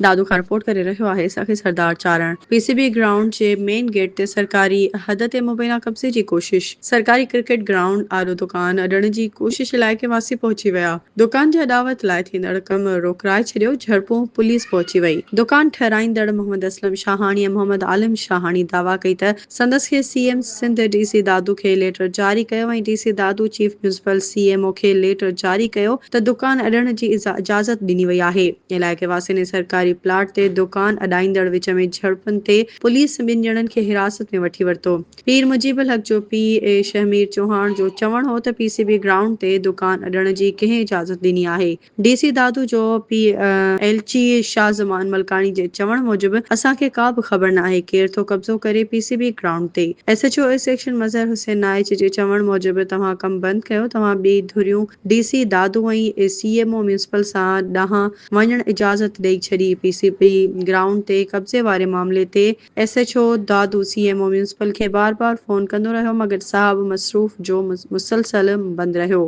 दादू खां रिपोर्ट करे रहियो आहे सखी सरदार चारण। पीसीबी ग्राउंड जे मेन गेट ते सरकारी हद ते मुबैना कब्ज़े जी कोशिश। सरकारी क्रिकेट ग्राउंड आरो दुकान अॾण जी कोशिश इलाइक़े वासी पहुची विया। दुकान जे अॾावत लाइ थींदड़ कम रोकराए छॾियो। झड़पों पुलिस पहुची वई। दुकान ठहिराईंदड़ मोहम्मद असलम शाहाणी ऐं मोहम्मद आलिम शाहाणी दावा कई त संदसि खे सीएम सिंध डीसी दादू खे लेटर जारी कयो ऐं डीसी दादू चीफ म्यूनिसिपल सीएमओ खे लेटर जारी कयो त दुकान अॾण जी इजाज़त ॾिनी वई आहे। इलाइक़े वासी ने सरकारी प्लाट ते दुकान अॾाईंदड़ विच में झड़पुनि ते पुलिस ॿिनि ॼणनि खे हिरासत में वठी वरितो। पीर मुजीबुल हक जो पीउ शहमीर चौहान जो चवणु हो त पीसीबी ग्राउंड ते दुकान अॾण जी कंहिं इजाज़त ॾिनी आहे। डीसी दादू जो पीउ एलची शाह ज़मान मलकानी जे चवण मूजिबि असांखे का बि ख़बर न आहे केरु थो कब्ज़ो करे पीसीबी ग्राउंड ते। एसएचओ सेक्शन मज़हर हुसैन नाइच जे चवण मूजिबि तव्हां कमु बंदि कयो। तव्हां ॿी धुरियूं डीसी दादू ऐं सीएमओ म्यूनिसिपल सां ॾांहुं वञण इजाज़त ॾेई छॾी। पीसीबी ग्राउंड ते कब्ज़े वारे मामले ते एसएचओ दादू सीएमओ म्यूनिसिपल खे बार बार फ़ोन कंदो रहियो मगर साहब मसरूफ़ जो मुसलसल बंदि रहियो।